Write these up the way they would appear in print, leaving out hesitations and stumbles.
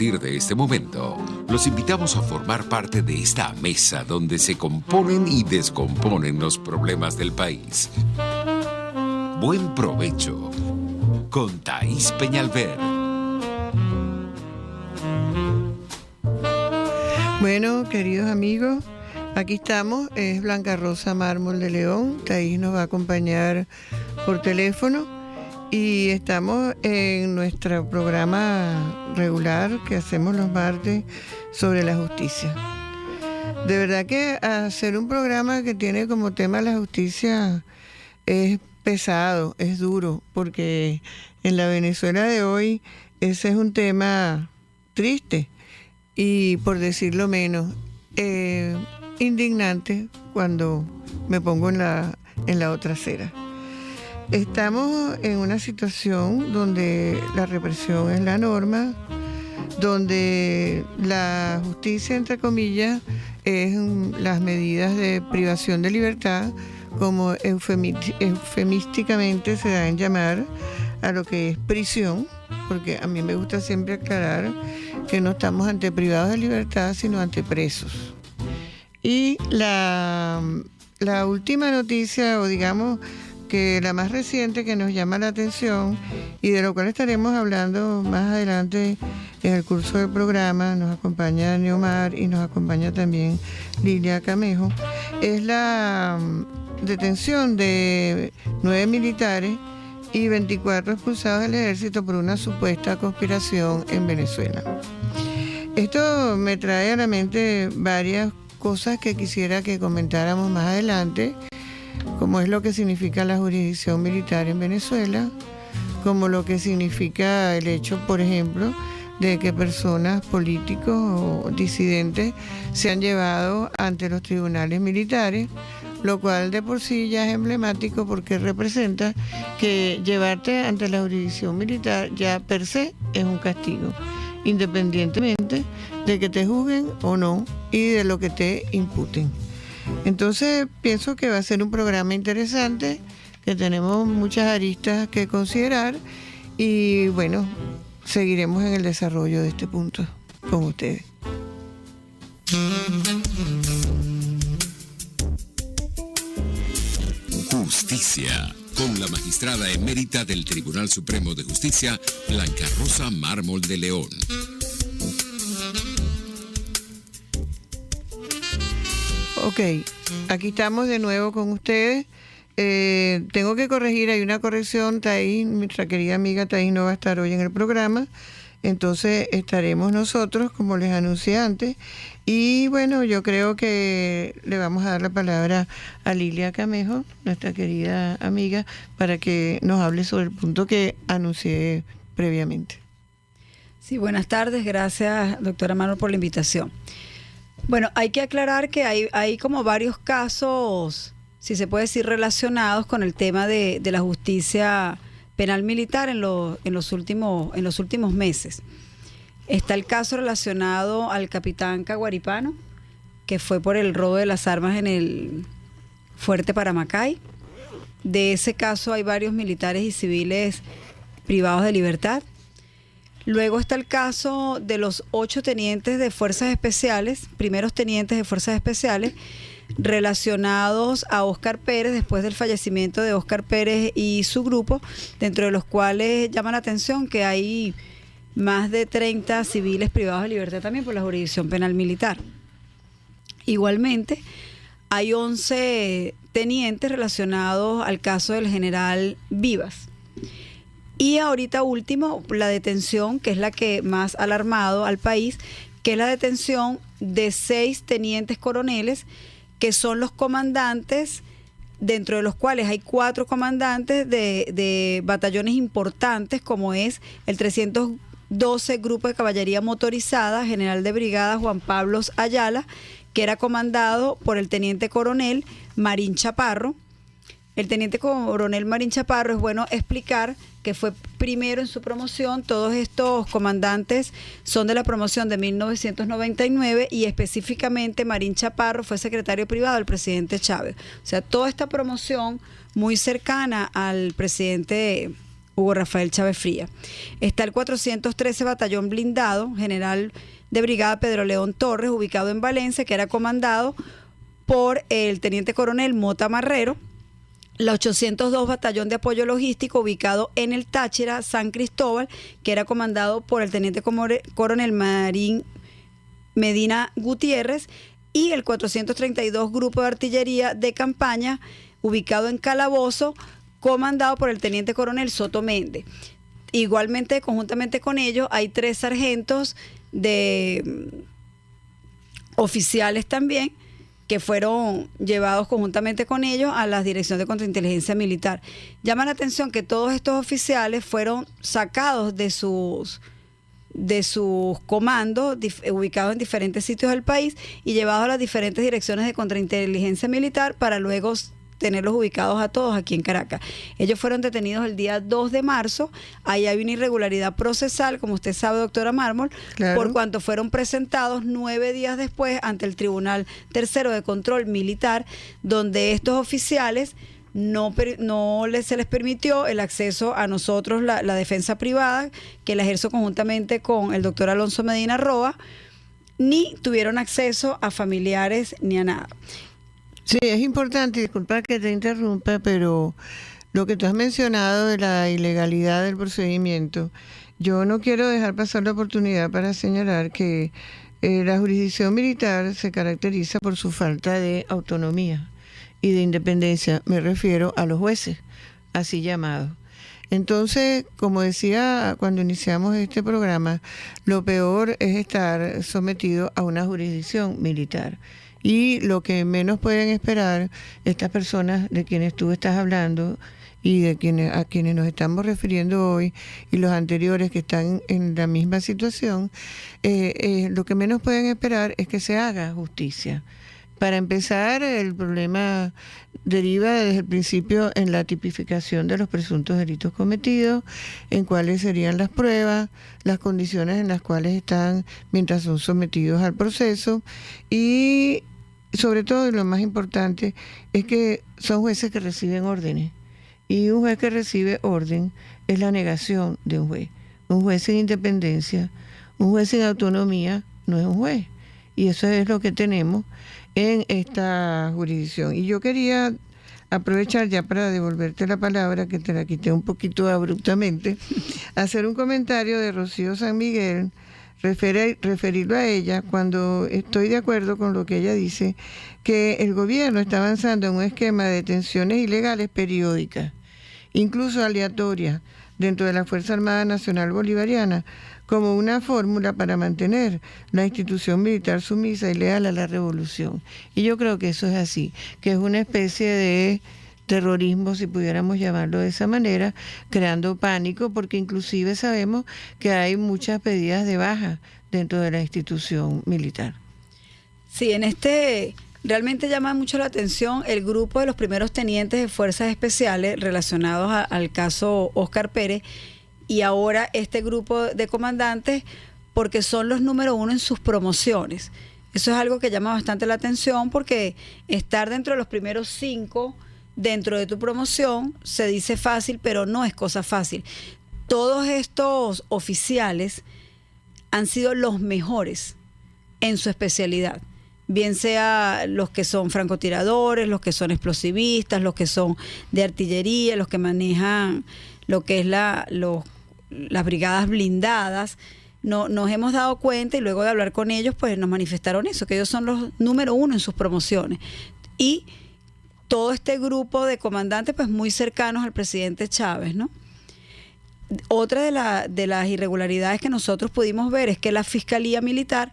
partir de este momento, los invitamos a formar parte de esta mesa donde se componen y descomponen los problemas del país. Buen provecho con Thaís Peñalver. Bueno, queridos amigos, aquí estamos, es Blanca Rosa Mármol de León. Thaís nos va a acompañar por teléfono y estamos en nuestro programa regular que hacemos los martes sobre la justicia. De verdad que hacer un programa que tiene como tema la justicia es pesado, es duro, porque en la Venezuela de hoy ese es un tema triste y, por decirlo menos, indignante cuando me pongo en la otra acera. Estamos en una situación donde la represión es la norma, donde la justicia, entre comillas, es las medidas de privación de libertad, como eufemísticamente se da en llamar a lo que es prisión, porque a mí me gusta siempre aclarar que no estamos ante privados de libertad, sino ante presos. Y la última noticia, o digamos que la más reciente que nos llama la atención y de lo cual estaremos hablando más adelante en el curso del programa, nos acompaña Neomar y nos acompaña también Lilia Camejo, es la detención de 9 militares y 24 expulsados del ejército por una supuesta conspiración en Venezuela. Esto me trae a la mente varias cosas que quisiera que comentáramos más adelante, como es lo que significa la jurisdicción militar en Venezuela, como lo que significa el hecho, por ejemplo, de que personas políticos o disidentes se han llevado ante los tribunales militares, lo cual de por sí ya es emblemático porque representa que llevarte ante la jurisdicción militar ya per se es un castigo, independientemente de que te juzguen o no y de lo que te imputen. Entonces pienso que va a ser un programa interesante, que tenemos muchas aristas que considerar y bueno, seguiremos en el desarrollo de este punto con ustedes. Justicia, con la magistrada emérita del Tribunal Supremo de Justicia, Blanca Rosa Mármol de León. Ok, aquí estamos de nuevo con ustedes. Tengo que corregir, hay una corrección, Thaís, nuestra querida amiga Thaís no va a estar hoy en el programa, entonces estaremos nosotros, como les anuncié antes, y bueno, yo creo que le vamos a dar la palabra a Lilia Camejo, nuestra querida amiga, para que nos hable sobre el punto que anuncié previamente. Sí, buenas tardes, gracias doctora Mano por la invitación. Bueno, hay que aclarar que hay como varios casos, si se puede decir, relacionados con el tema de la justicia penal militar en los últimos meses. Está el caso relacionado al capitán Caguaripano, que fue por el robo de las armas en el Fuerte Paramacay. De ese caso hay varios militares y civiles privados de libertad. Luego está el caso de los 8 tenientes de fuerzas especiales, primeros tenientes de fuerzas especiales, relacionados a Óscar Pérez, después del fallecimiento de Óscar Pérez y su grupo, dentro de los cuales llama la atención que hay más de 30 civiles privados de libertad también por la jurisdicción penal militar. Igualmente, hay 11 tenientes relacionados al caso del general Vivas. Y ahorita último, la detención, que es la que más ha alarmado al país, que es la detención de 6 tenientes coroneles, que son los comandantes, dentro de los cuales hay 4 comandantes de batallones importantes, como es el 312 Grupo de Caballería Motorizada, general de brigada Juan Pablo Ayala, que era comandado por el teniente coronel Marín Chaparro. El teniente coronel Marín Chaparro, es bueno explicar que fue primero en su promoción. Todos estos comandantes son de la promoción de 1999 y específicamente Marín Chaparro fue secretario privado del presidente Chávez. O sea, toda esta promoción muy cercana al presidente Hugo Rafael Chávez Fría. Está el 413 Batallón Blindado, general de brigada Pedro León Torres, ubicado en Valencia, que era comandado por el teniente coronel Mota Marrero. La 802 Batallón de Apoyo Logístico, ubicado en el Táchira, San Cristóbal, que era comandado por el teniente coronel Marín Medina Gutiérrez. Y el 432 Grupo de Artillería de Campaña, ubicado en Calabozo, comandado por el teniente coronel Soto Méndez. Igualmente, conjuntamente con ellos, hay 3 sargentos de oficiales también, que fueron llevados conjuntamente con ellos a la Dirección de Contrainteligencia Militar. Llama la atención que todos estos oficiales fueron sacados de sus comandos ubicados en diferentes sitios del país y llevados a las diferentes direcciones de contrainteligencia militar para luego tenerlos ubicados a todos aquí en Caracas. Ellos fueron detenidos el día 2 de marzo. Ahí hay una irregularidad procesal, como usted sabe, doctora Mármol, claro, por cuanto fueron presentados 9 días después ante el Tribunal Tercero de Control Militar, donde estos oficiales se les permitió el acceso a nosotros, la defensa privada, que la ejerzo conjuntamente con el doctor Alonso Medina Roa, ni tuvieron acceso a familiares ni a nada. Sí, es importante, disculpa que te interrumpa, pero lo que tú has mencionado de la ilegalidad del procedimiento, yo no quiero dejar pasar la oportunidad para señalar que la jurisdicción militar se caracteriza por su falta de autonomía y de independencia. Me refiero a los jueces, así llamados. Entonces, como decía cuando iniciamos este programa, lo peor es estar sometido a una jurisdicción militar. Y lo que menos pueden esperar estas personas de quienes tú estás hablando y a quienes nos estamos refiriendo hoy y los anteriores que están en la misma situación, lo que menos pueden esperar es que se haga justicia. Para empezar, el problema deriva desde el principio en la tipificación de los presuntos delitos cometidos, en cuáles serían las pruebas, las condiciones en las cuales están mientras son sometidos al proceso y sobre todo, y lo más importante, es que son jueces que reciben órdenes. Y un juez que recibe orden es la negación de un juez. Un juez sin independencia, un juez sin autonomía, no es un juez. Y eso es lo que tenemos en esta jurisdicción. Y yo quería aprovechar ya para devolverte la palabra, que te la quité un poquito abruptamente, hacer un comentario de Rocío San Miguel, referirlo a ella cuando estoy de acuerdo con lo que ella dice, que el gobierno está avanzando en un esquema de detenciones ilegales periódicas, incluso aleatorias, dentro de la Fuerza Armada Nacional Bolivariana, como una fórmula para mantener la institución militar sumisa y leal a la revolución. Y yo creo que eso es así, que es una especie de terrorismo, si pudiéramos llamarlo de esa manera, creando pánico, porque inclusive sabemos que hay muchas pedidas de baja dentro de la institución militar. Sí, realmente llama mucho la atención el grupo de los primeros tenientes de fuerzas especiales relacionados al caso Óscar Pérez y ahora este grupo de comandantes, porque son los número 1 en sus promociones. Eso es algo que llama bastante la atención, porque estar dentro de los primeros 5 dentro de tu promoción se dice fácil, pero no es cosa fácil. Todos estos oficiales han sido los mejores en su especialidad, bien sea los que son francotiradores, los que son explosivistas, los que son de artillería, los que manejan lo que es las brigadas blindadas. Nos hemos dado cuenta, y luego de hablar con ellos, pues nos manifestaron eso, que ellos son los número 1 en sus promociones. Y todo este grupo de comandantes, pues muy cercanos al presidente Chávez, ¿no? Otra de las irregularidades que nosotros pudimos ver es que la Fiscalía Militar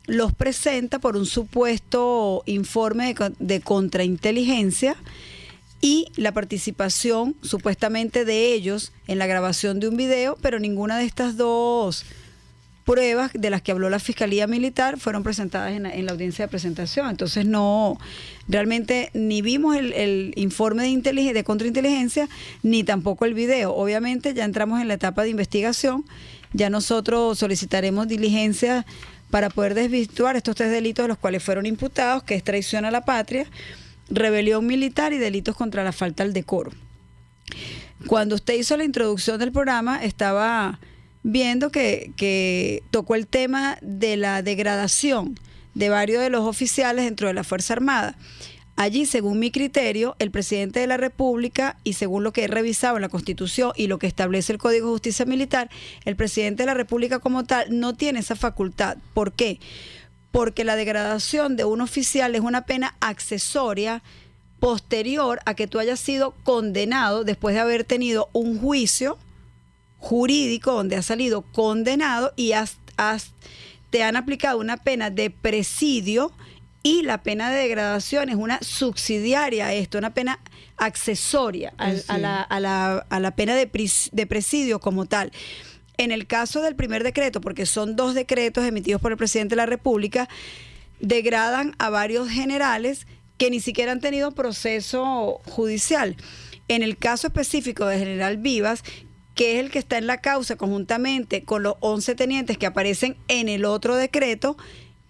los presenta por un supuesto informe de contrainteligencia y la participación supuestamente de ellos en la grabación de un video, pero ninguna de estas dos pruebas de las que habló la Fiscalía Militar fueron presentadas en la audiencia de presentación. Entonces realmente ni vimos el informe de contrainteligencia, ni tampoco el video. Obviamente ya entramos en la etapa de investigación, ya nosotros solicitaremos diligencia para poder desvirtuar estos 3 delitos de los cuales fueron imputados, que es traición a la patria, rebelión militar y delitos contra la falta al decoro. Cuando usted hizo la introducción del programa, estaba viendo que tocó el tema de la degradación de varios de los oficiales dentro de la Fuerza Armada. Allí, según mi criterio, el presidente de la República, y según lo que he revisado en la Constitución y lo que establece el Código de Justicia Militar, el presidente de la República como tal no tiene esa facultad. ¿Por qué? Porque la degradación de un oficial es una pena accesoria posterior a que tú hayas sido condenado después de haber tenido un juicio jurídico donde has salido condenado y te han aplicado una pena de presidio, y la pena de degradación es una subsidiaria a esto, una pena accesoria a la pena de presidio como tal. En el caso del primer decreto, porque son 2 decretos emitidos por el presidente de la República, degradan a varios generales que ni siquiera han tenido proceso judicial. En el caso específico del general Vivas, que es el que está en la causa conjuntamente con los 11 tenientes que aparecen en el otro decreto,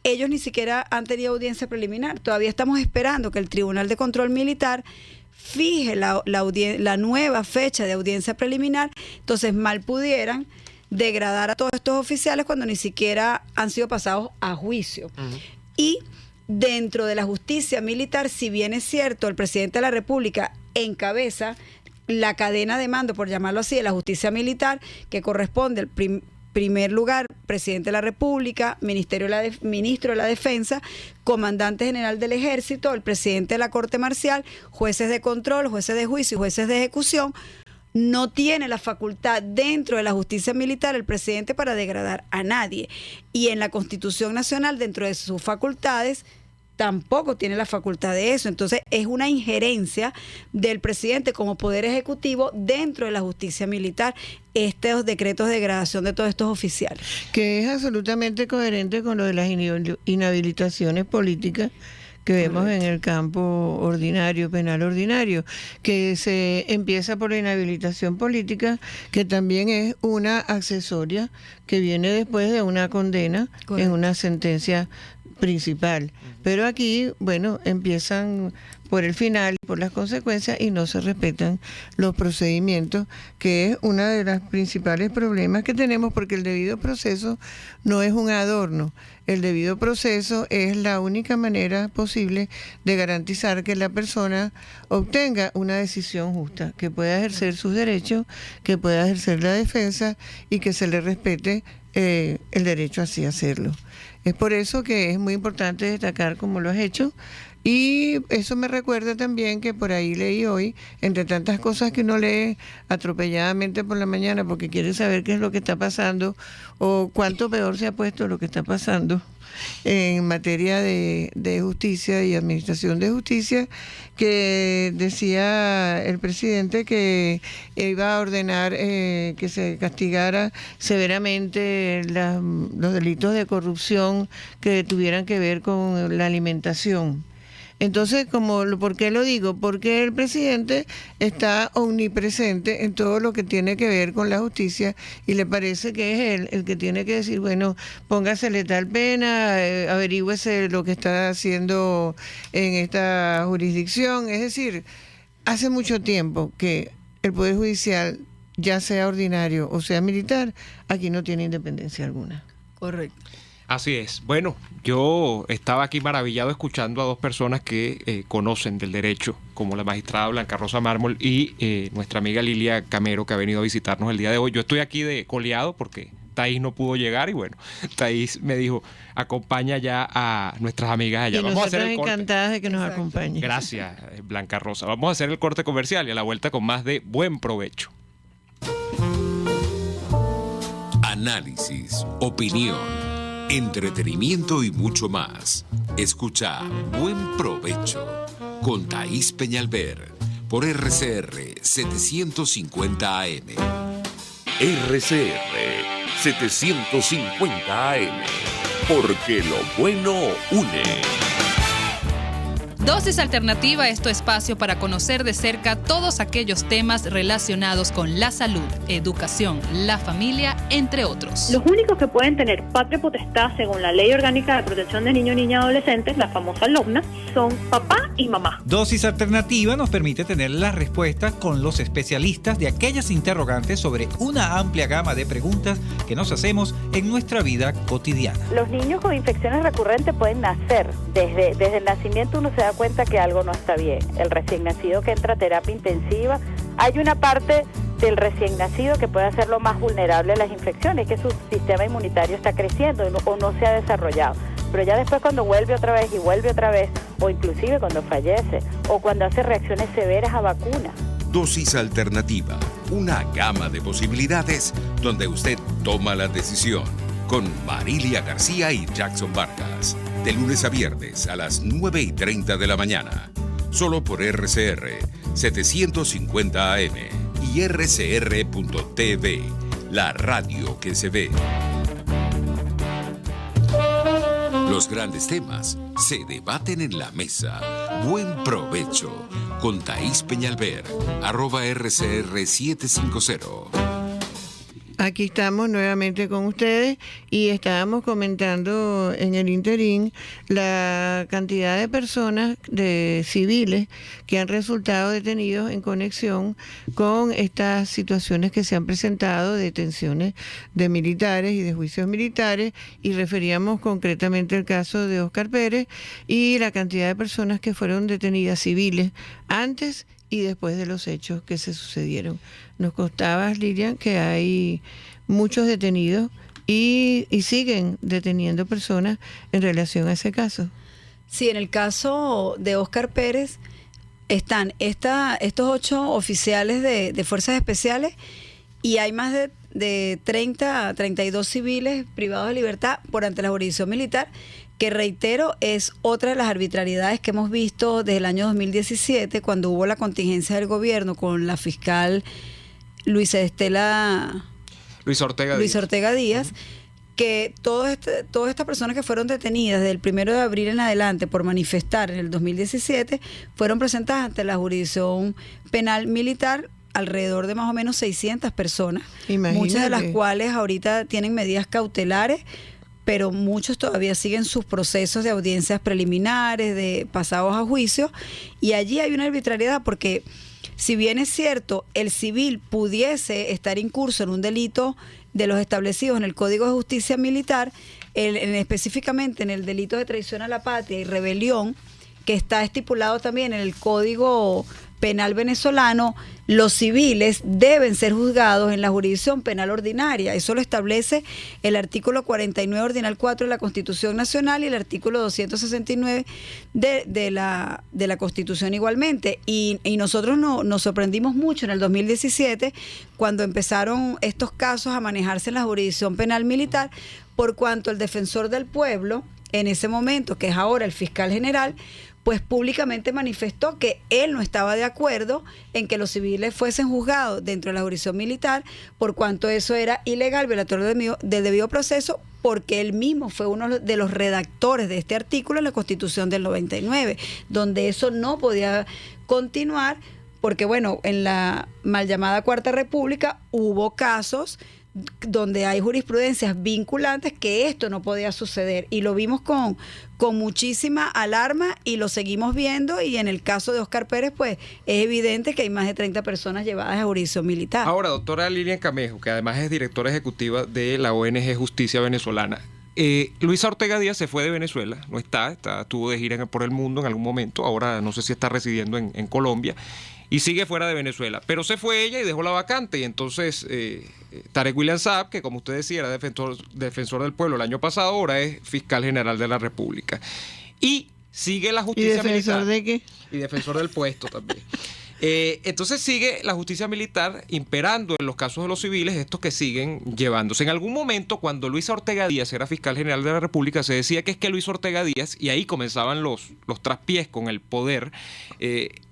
ellos ni siquiera han tenido audiencia preliminar. Todavía estamos esperando que el Tribunal de Control Militar fije la nueva fecha de audiencia preliminar. Entonces, mal pudieran degradar a todos estos oficiales cuando ni siquiera han sido pasados a juicio. Y dentro de la justicia militar, si bien es cierto, el presidente de la República encabeza la cadena de mando, por llamarlo así, de la justicia militar, que corresponde al primer lugar, presidente de la República, ministro de la Defensa, comandante general del Ejército, el presidente de la Corte Marcial, jueces de control, jueces de juicio y jueces de ejecución. No tiene la facultad dentro de la justicia militar el presidente para degradar a nadie. Y en la Constitución Nacional, dentro de sus facultades, tampoco tiene la facultad de eso. Entonces es una injerencia del presidente como poder ejecutivo dentro de la justicia militar, estos decretos de degradación de todos estos oficiales. Que es absolutamente coherente con lo de las inhabilitaciones políticas que vemos en el campo ordinario, penal ordinario, que se empieza por la inhabilitación política, que también es una accesoria que viene después de una condena. Correcto. En una sentencia principal. Pero aquí, bueno, empiezan por el final, por las consecuencias, y no se respetan los procedimientos, que es uno de los principales problemas que tenemos, porque el debido proceso no es un adorno. El debido proceso es la única manera posible de garantizar que la persona obtenga una decisión justa, que pueda ejercer sus derechos, que pueda ejercer la defensa y que se le respete el derecho así a hacerlo. Es por eso que es muy importante destacar como lo has hecho. Y eso me recuerda también que por ahí leí hoy, entre tantas cosas que uno lee atropelladamente por la mañana porque quiere saber qué es lo que está pasando o cuánto peor se ha puesto lo que está pasando en materia de justicia y administración de justicia, que decía el presidente que iba a ordenar que se castigara severamente los delitos de corrupción que tuvieran que ver con la alimentación. Entonces, ¿por qué lo digo? Porque el presidente está omnipresente en todo lo que tiene que ver con la justicia y le parece que es él el que tiene que decir, bueno, póngasele tal pena, averígüese lo que está haciendo en esta jurisdicción. Es decir, hace mucho tiempo que el Poder Judicial, ya sea ordinario o sea militar, aquí no tiene independencia alguna. Correcto. Así es. Bueno, yo estaba aquí maravillado escuchando a 2 personas que conocen del derecho, como la magistrada Blanca Rosa Mármol y nuestra amiga Lilia Camero, que ha venido a visitarnos el día de hoy. Yo estoy aquí de coleado porque Thaís no pudo llegar y bueno, Thaís me dijo, acompaña ya a nuestras amigas allá. Y vamos a hacer el corte. Encantadas de que nos acompañe. Gracias, Blanca Rosa. Vamos a hacer el corte comercial y a la vuelta con más de Buen Provecho. Análisis, opinión, entretenimiento y mucho más. Escucha Buen Provecho con Thaís Peñalver por RCR 750 AM. RCR 750 AM, porque lo bueno une. Dosis Alternativa es tu espacio para conocer de cerca todos aquellos temas relacionados con la salud, educación, la familia, entre otros. Los únicos que pueden tener patria potestad según la Ley Orgánica de Protección de Niños, Niñas y Adolescentes, la famosa LOPNA, son papá y mamá. Dosis Alternativa nos permite tener las respuestas con los especialistas de aquellas interrogantes sobre una amplia gama de preguntas que nos hacemos en nuestra vida cotidiana. Los niños con infecciones recurrentes pueden nacer. Desde el nacimiento uno se da cuenta que algo no está bien. El recién nacido que entra a terapia intensiva, hay una parte del recién nacido que puede hacerlo más vulnerable a las infecciones, que su sistema inmunitario está creciendo o no se ha desarrollado. Pero ya después cuando vuelve otra vez, o inclusive cuando fallece, o cuando hace reacciones severas a vacunas. Dosis Alternativa, una gama de posibilidades donde usted toma la decisión. Con Marilia García y Jackson Vargas. De lunes a viernes a las 9:30 de la mañana. Solo por RCR 750 AM y rcr.tv, la radio que se ve. Los grandes temas se debaten en la mesa. Buen provecho con Thaís Peñalver, @RCR750. Aquí estamos nuevamente con ustedes y estábamos comentando en el interín la cantidad de personas, de civiles, que han resultado detenidos en conexión con estas situaciones que se han presentado, de detenciones de militares y de juicios militares, y referíamos concretamente el caso de Óscar Pérez y la cantidad de personas que fueron detenidas civiles antes y después de los hechos que se sucedieron. Nos contabas, Lilian, que hay muchos detenidos y siguen deteniendo personas en relación a ese caso. Sí, en el caso de Óscar Pérez están estos 8 oficiales de fuerzas especiales y hay más de 30 a 32 civiles privados de libertad por ante la jurisdicción militar, que reitero es otra de las arbitrariedades que hemos visto desde el año 2017, cuando hubo la contingencia del gobierno con la fiscal Luis Ortega Díaz, que todas estas personas que fueron detenidas desde el 1 de abril en adelante por manifestar en el 2017 fueron presentadas ante la jurisdicción penal militar, alrededor de más o menos 600 personas. Imagínate. Muchas de las cuales ahorita tienen medidas cautelares, pero muchos todavía siguen sus procesos de audiencias preliminares, de pasados a juicio, y allí hay una arbitrariedad porque, si bien es cierto, el civil pudiese estar incurso en un delito de los establecidos en el Código de Justicia Militar, específicamente en el delito de traición a la patria y rebelión, que está estipulado también en el Código Penal venezolano, los civiles deben ser juzgados en la jurisdicción penal ordinaria. Eso lo establece el artículo 49 ordinal 4 de la Constitución Nacional y el artículo 269 de la Constitución igualmente. Y nosotros nos sorprendimos mucho en el 2017 cuando empezaron estos casos a manejarse en la jurisdicción penal militar, por cuanto el defensor del pueblo, en ese momento, que es ahora el fiscal general, pues públicamente manifestó que él no estaba de acuerdo en que los civiles fuesen juzgados dentro de la jurisdicción militar, por cuanto eso era ilegal, violatorio del debido proceso, porque él mismo fue uno de los redactores de este artículo en la Constitución del 99, donde eso no podía continuar, porque bueno, en la mal llamada Cuarta República hubo casos donde hay jurisprudencias vinculantes que esto no podía suceder, y lo vimos con muchísima alarma y lo seguimos viendo, y en el caso de Óscar Pérez pues es evidente que hay más de 30 personas llevadas a jurisdicción militar. Ahora, doctora Lilian Camejo, que además es directora ejecutiva de la ONG Justicia Venezolana, Luisa Ortega Díaz se fue de Venezuela, no estuvo de gira por el mundo en algún momento, ahora no sé si está residiendo en Colombia, y sigue fuera de Venezuela, pero se fue ella y dejó la vacante, y entonces Tarek William Saab, que como usted decía era defensor del pueblo el año pasado, ahora es fiscal general de la República, y sigue la justicia militar. ¿Y defensor de qué? Y defensor del puesto también. Entonces sigue la justicia militar imperando en los casos de los civiles, estos que siguen llevándose. En algún momento, cuando Luisa Ortega Díaz era fiscal general de la República, se decía que es que Luisa Ortega Díaz, y ahí comenzaban los traspiés con el poder,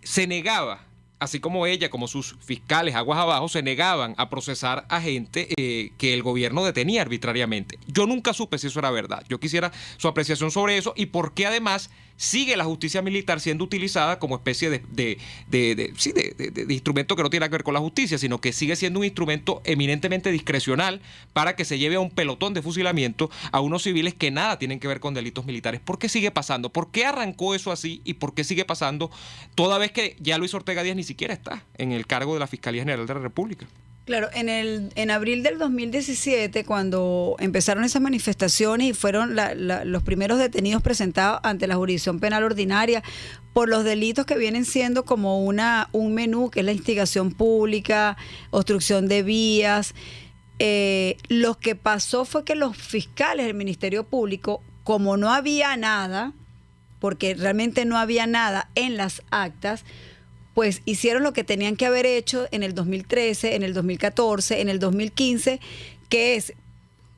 se negaba, así como ella, como sus fiscales aguas abajo, se negaban a procesar a gente que el gobierno detenía arbitrariamente. Yo nunca supe si eso era verdad. Yo quisiera su apreciación sobre eso y por qué además sigue la justicia militar siendo utilizada como especie de instrumento que no tiene que ver con la justicia, sino que sigue siendo un instrumento eminentemente discrecional para que se lleve a un pelotón de fusilamiento a unos civiles que nada tienen que ver con delitos militares. ¿Por qué sigue pasando? ¿Por qué arrancó eso así y por qué sigue pasando toda vez que ya Luis Ortega Díaz ni siquiera está en el cargo de la Fiscalía General de la República? Claro, en abril del 2017, cuando empezaron esas manifestaciones y fueron los primeros detenidos presentados ante la jurisdicción penal ordinaria por los delitos que vienen siendo como un menú, que es la instigación pública, obstrucción de vías, lo que pasó fue que los fiscales del Ministerio Público, como no había nada, porque realmente no había nada en las actas, pues hicieron lo que tenían que haber hecho en el 2013, en el 2014, en el 2015, que es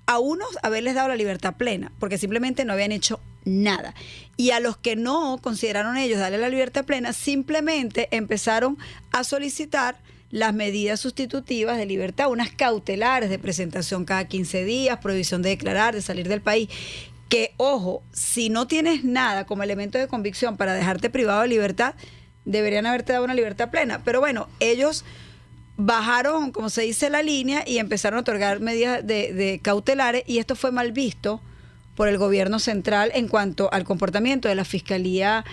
a unos haberles dado la libertad plena, porque simplemente no habían hecho nada. Y a los que no consideraron ellos darle la libertad plena, simplemente empezaron a solicitar las medidas sustitutivas de libertad, unas cautelares de presentación cada 15 días, prohibición de declarar, de salir del país. Que, ojo, si no tienes nada como elemento de convicción para dejarte privado de libertad, deberían haberte dado una libertad plena. Pero bueno, ellos bajaron, como se dice, la línea y empezaron a otorgar medidas de cautelares, y esto fue mal visto por el gobierno central en cuanto al comportamiento de la Fiscalía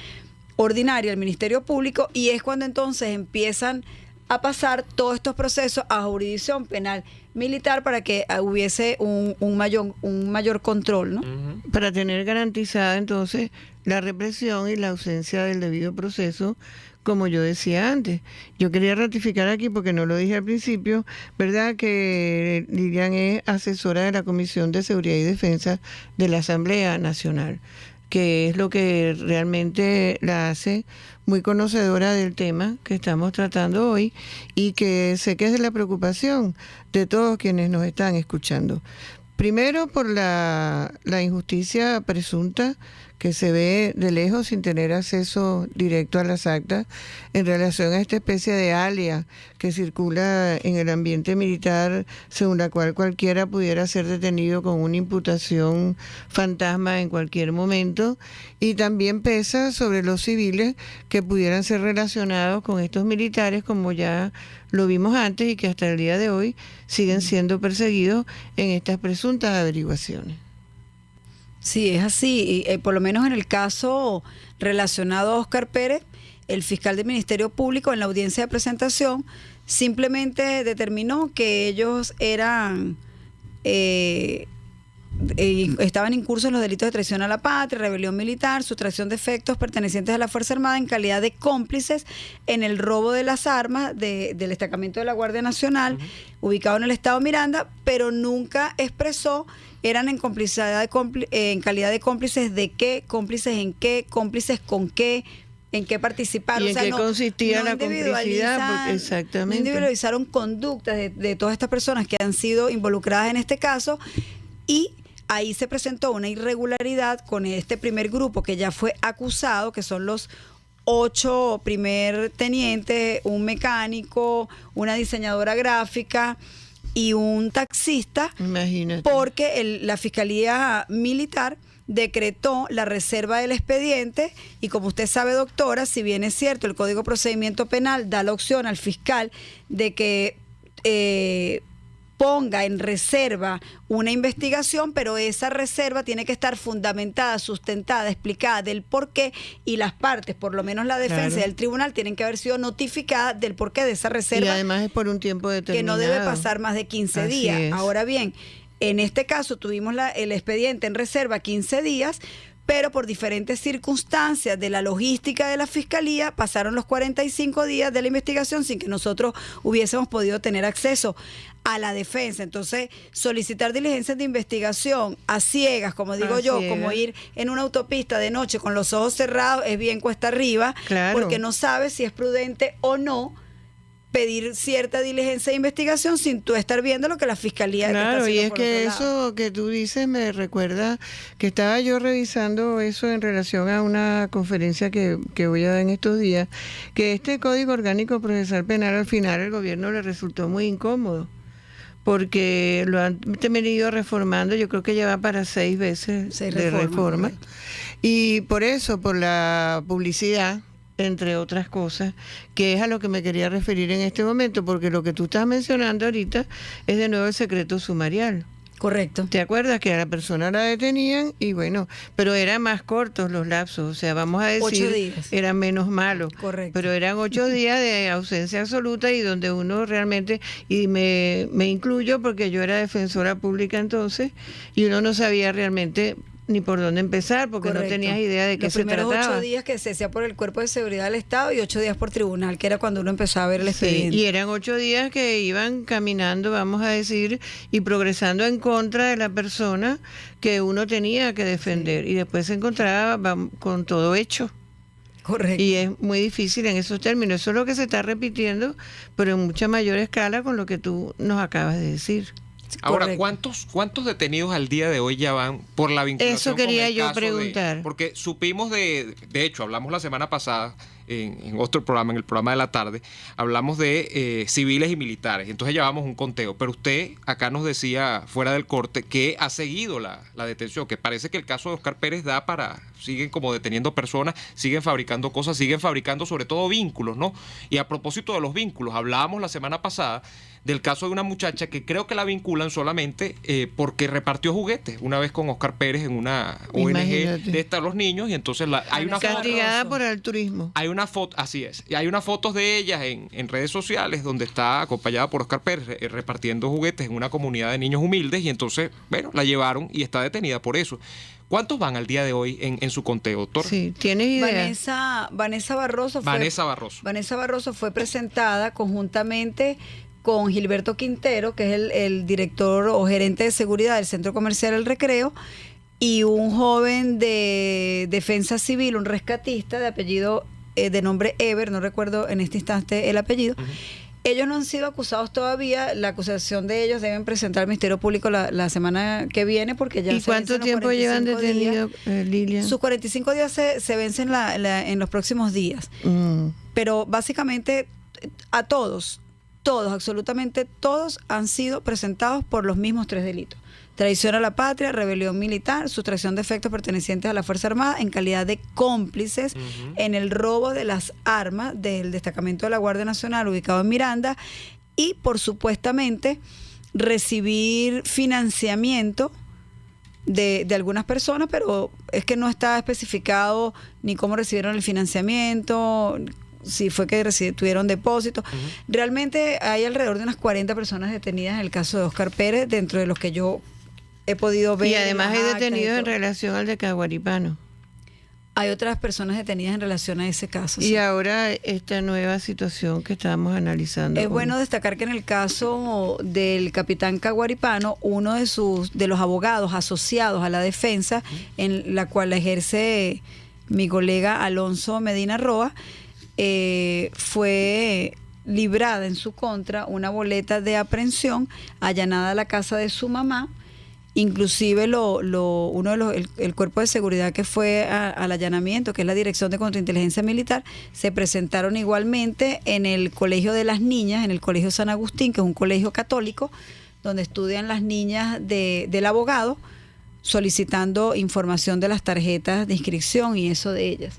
Ordinaria, el Ministerio Público, y es cuando entonces empiezan a pasar todos estos procesos a jurisdicción penal militar para que hubiese un mayor control, ¿no? Para tener garantizada entonces la represión y la ausencia del debido proceso, como yo decía antes. Yo quería ratificar aquí, porque no lo dije al principio, ¿verdad?, que Lilian es asesora de la Comisión de Seguridad y Defensa de la Asamblea Nacional, que es lo que realmente la hace muy conocedora del tema que estamos tratando hoy, y que sé que es de la preocupación de todos quienes nos están escuchando. Primero, por la injusticia presunta que se ve de lejos sin tener acceso directo a las actas en relación a esta especie de alias que circula en el ambiente militar, según la cual cualquiera pudiera ser detenido con una imputación fantasma en cualquier momento, y también pesa sobre los civiles que pudieran ser relacionados con estos militares, como ya lo vimos antes, y que hasta el día de hoy siguen siendo perseguidos en estas presuntas averiguaciones. Sí, es así. Y, por lo menos en el caso relacionado a Óscar Pérez, el fiscal del Ministerio Público en la audiencia de presentación simplemente determinó que ellos eran estaban incursos en los delitos de traición a la patria, rebelión militar, sustracción de efectos pertenecientes a la Fuerza Armada en calidad de cómplices en el robo de las armas del destacamento de la Guardia Nacional, ubicado en el estado Miranda, pero nunca expresó eran en complicidad en calidad de cómplices de qué, cómplices en qué, cómplices con qué, en qué participaron. ¿Y en qué consistía la complicidad? Porque exactamente. No individualizaron conductas de todas estas personas que han sido involucradas en este caso, y ahí se presentó una irregularidad con este primer grupo que ya fue acusado, que son los 8 primer tenientes, un mecánico, una diseñadora gráfica y un taxista. Imagínate. Porque la Fiscalía Militar decretó la reserva del expediente, y como usted sabe, doctora, si bien es cierto, el Código de Procedimiento Penal da la opción al fiscal de que ponga en reserva una investigación, pero esa reserva tiene que estar fundamentada, sustentada, explicada del porqué, y las partes, por lo menos la defensa y el tribunal, tienen que haber sido notificadas del porqué de esa reserva. Y además es por un tiempo determinado. Que no debe pasar más de 15 Así días. es. Ahora bien, en este caso tuvimos el expediente en reserva 15 días, pero por diferentes circunstancias de la logística de la Fiscalía pasaron los 45 días de la investigación sin que nosotros hubiésemos podido tener acceso a la defensa. Entonces, solicitar diligencias de investigación a ciegas, como digo yo, como ir en una autopista de noche con los ojos cerrados, es bien cuesta arriba, claro, porque no sabes si es prudente o no pedir cierta diligencia de investigación sin tú estar viendo lo que la Fiscalía claro, está haciendo. Y es por que otro lado. eso que tú dices me recuerda que estaba yo revisando eso en relación a una conferencia que voy a dar en estos días, que este Código Orgánico Procesal Penal al final el gobierno le resultó muy incómodo, porque lo han venido reformando, yo creo que ya va para 6 veces de reforma. Y por eso, por la publicidad, entre otras cosas, que es a lo que me quería referir en este momento, porque lo que tú estás mencionando ahorita es de nuevo el secreto sumarial. Correcto. ¿Te acuerdas que a la persona la detenían? Y bueno, pero eran más cortos los lapsos, o sea, vamos a decir, 8 días. Eran menos malos. Correcto. Pero eran 8 días de ausencia absoluta y donde uno realmente, y me incluyo porque yo era defensora pública entonces, y uno no sabía realmente ni por dónde empezar, porque Correcto. no tenías idea de qué se trataba. Los primeros 8 días que se hacía por el Cuerpo de Seguridad del Estado y 8 días por tribunal, que era cuando uno empezaba a ver el Sí, expediente. y eran 8 días que iban caminando, vamos a decir, y progresando en contra de la persona que uno tenía que defender. Y después se encontraba con todo hecho. Correcto. Y es muy difícil en esos términos. Eso es lo que se está repitiendo, pero en mucha mayor escala con lo que tú nos acabas de decir. Ahora, Correcto. ¿cuántos detenidos al día de hoy ya van por la vinculación? Eso quería con el yo caso preguntar. Porque supimos de hecho, hablamos la semana pasada en otro programa, en el programa de la tarde, hablamos de civiles y militares. Entonces llevamos un conteo. Pero usted acá nos decía, fuera del corte, que ha seguido la detención, que parece que el caso de Oscar Pérez da para... Siguen como deteniendo personas, siguen fabricando cosas, siguen fabricando sobre todo vínculos, ¿no? Y a propósito de los vínculos, hablábamos la semana pasada del caso de una muchacha que creo que la vinculan solamente porque repartió juguetes una vez con Oscar Pérez en una ONG Imagínate. de los niños, y entonces hay una foto, Castigada por altruismo. hay una foto, así es, y hay unas fotos de ellas en redes sociales donde está acompañada por Oscar Pérez repartiendo juguetes en una comunidad de niños humildes, y entonces, bueno, la llevaron y está detenida por eso. ¿Cuántos van al día de hoy en su conteo, doctor? Sí, ¿tienes idea? Vanessa Barroso Vanessa Barroso fue presentada conjuntamente con Gilberto Quintero, que es el director o gerente de seguridad del Centro Comercial El Recreo, y un joven de defensa civil, un rescatista de apellido, de nombre Ever, no recuerdo en este instante el apellido. Uh-huh. Ellos no han sido acusados todavía. La acusación de ellos deben presentar al Ministerio Público la semana que viene, porque ya... ¿Y cuánto tiempo llevan detenido, Lilian? Sus 45 días se vencen en los próximos días. Pero básicamente a todos, absolutamente todos han sido presentados por los mismos 3 delitos. Traición a la patria, rebelión militar, sustracción de efectos pertenecientes a la Fuerza Armada en calidad de cómplices en el robo de las armas del destacamento de la Guardia Nacional ubicado en Miranda, y por supuestamente recibir financiamiento de algunas personas, pero es que no está especificado ni cómo recibieron el financiamiento, si fue que tuvieron depósitos. Realmente hay alrededor de unas 40 personas detenidas en el caso de Oscar Pérez, dentro de los que yo he podido ver. Y además hay detenidos en relación al de Caguaripano. Hay otras personas detenidas en relación a ese caso. Y sí, ahora esta nueva situación que estábamos analizando. Es bueno destacar que en el caso del capitán Caguaripano, uno de los abogados asociados a la defensa, en la cual la ejerce mi colega Alonso Medina Roa, fue librada en su contra una boleta de aprehensión allanada a la casa de su mamá. Inclusive el cuerpo de seguridad que fue al allanamiento, que es la Dirección de Contrainteligencia Militar, se presentaron igualmente en el Colegio de las Niñas, en el Colegio San Agustín, que es un colegio católico, donde estudian las niñas del abogado, solicitando información de las tarjetas de inscripción y eso de ellas.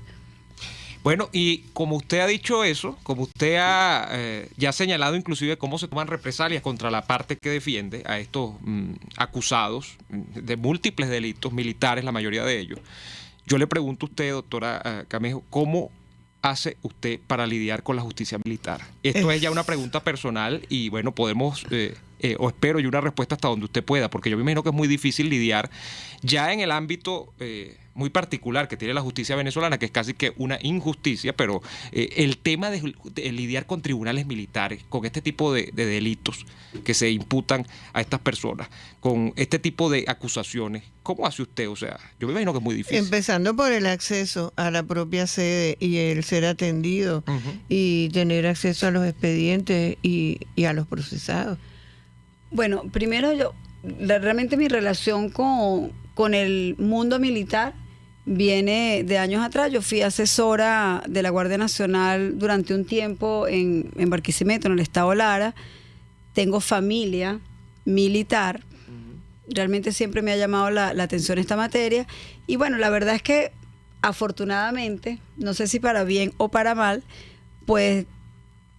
Bueno, y como usted ha dicho eso, como usted ya ha señalado inclusive cómo se toman represalias contra la parte que defiende a estos acusados de múltiples delitos militares, la mayoría de ellos, yo le pregunto a usted, doctora Camejo, ¿cómo hace usted para lidiar con la justicia militar? Esto es ya una pregunta personal y bueno, podemos... o espero yo una respuesta hasta donde usted pueda, porque yo me imagino que es muy difícil lidiar ya en el ámbito muy particular que tiene la justicia venezolana, que es casi que una injusticia, pero el tema de lidiar con tribunales militares, con este tipo de delitos que se imputan a estas personas, con este tipo de acusaciones, ¿cómo hace usted? O sea, yo me imagino que es muy difícil. Empezando por el acceso a la propia sede y el ser atendido y tener acceso a los expedientes y a los procesados. Bueno, primero realmente mi relación con el mundo militar viene de años atrás. Yo fui asesora de la Guardia Nacional durante un tiempo en Barquisimeto, en el estado Lara. Tengo familia militar. Realmente siempre me ha llamado la atención esta materia. Y bueno, la verdad es que afortunadamente, no sé si para bien o para mal, pues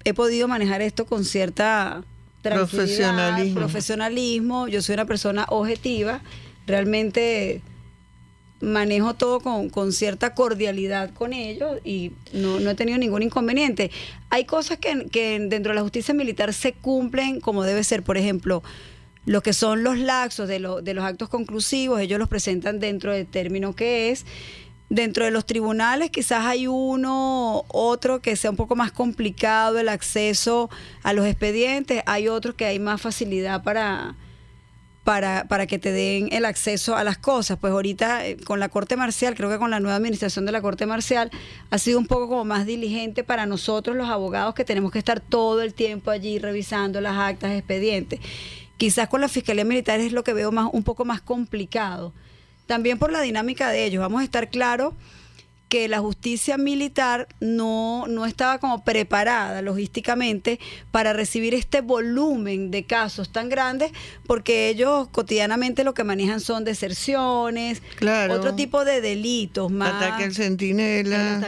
he podido manejar esto con cierta tranquilidad, profesionalismo. Yo soy una persona objetiva, realmente manejo todo con cierta cordialidad con ellos y no he tenido ningún inconveniente. Hay cosas que dentro de la justicia militar se cumplen como debe ser. Por ejemplo, lo que son los laxos de los actos conclusivos, ellos los presentan dentro del término que es. Dentro de los tribunales quizás hay otro que sea un poco más complicado el acceso a los expedientes, hay otros que hay más facilidad para que te den el acceso a las cosas. Pues ahorita con la Corte Marcial, creo que con la nueva administración de la Corte Marcial ha sido un poco como más diligente para nosotros los abogados, que tenemos que estar todo el tiempo allí revisando las actas, expedientes. Quizás con la Fiscalía Militar es lo que veo un poco más complicado. También por la dinámica de ellos. Vamos a estar claros que la justicia militar no estaba como preparada logísticamente para recibir este volumen de casos tan grandes, porque ellos cotidianamente lo que manejan son deserciones, otro tipo de delitos más. Ataque al centinela.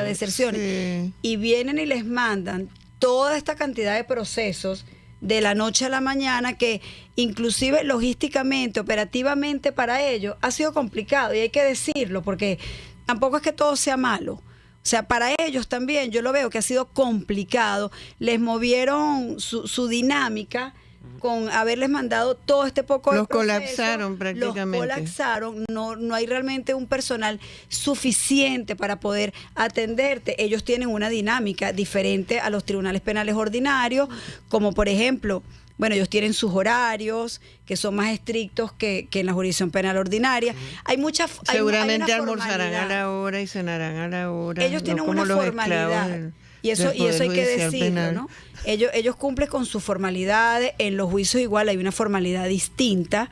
Deserciones. Sí. Y vienen y les mandan toda esta cantidad de procesos de la noche a la mañana, que inclusive logísticamente, operativamente para ellos ha sido complicado, y hay que decirlo, porque tampoco es que todo sea malo. O sea, para ellos también yo lo veo que ha sido complicado. Les movieron su dinámica con haberles mandado todo este poco de proceso. Colapsaron prácticamente. Los colapsaron. No hay realmente un personal suficiente para poder atenderte. Ellos tienen una dinámica diferente a los tribunales penales ordinarios, como por ejemplo, bueno, ellos tienen sus horarios que son más estrictos que en la jurisdicción penal ordinaria. Hay muchas. Seguramente almorzarán a la hora y cenarán a la hora. Ellos tienen una formalidad. Y eso hay que decirlo, penal, ¿no? Ellos cumplen con sus formalidades. En los juicios igual hay una formalidad distinta.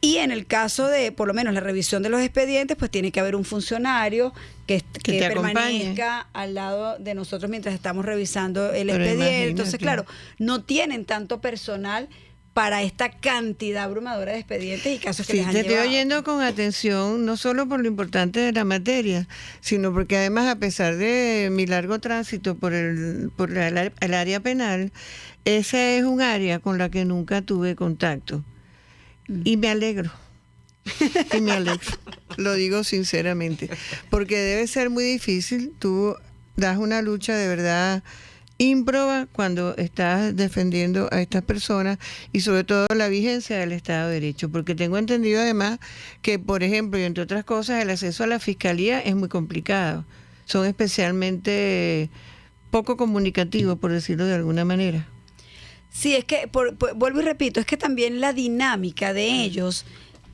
Y en el caso de, por lo menos, la revisión de los expedientes, pues tiene que haber un funcionario que permanezca al lado de nosotros mientras estamos revisando el expediente. Entonces, claro, no tienen tanto personal para esta cantidad abrumadora de expedientes y casos que les han llevado. Te estoy oyendo con atención, no solo por lo importante de la materia, sino porque además, a pesar de mi largo tránsito por el área penal, esa es un área con la que nunca tuve contacto. Y me alegro. Lo digo sinceramente, porque debe ser muy difícil. Tú das una lucha de verdad ímproba cuando estás defendiendo a estas personas, y sobre todo la vigencia del Estado de Derecho, porque tengo entendido además que, por ejemplo, y entre otras cosas, el acceso a la Fiscalía es muy complicado. Son especialmente poco comunicativos, por decirlo de alguna manera. Sí, es que, vuelvo y repito, es que también la dinámica de ellos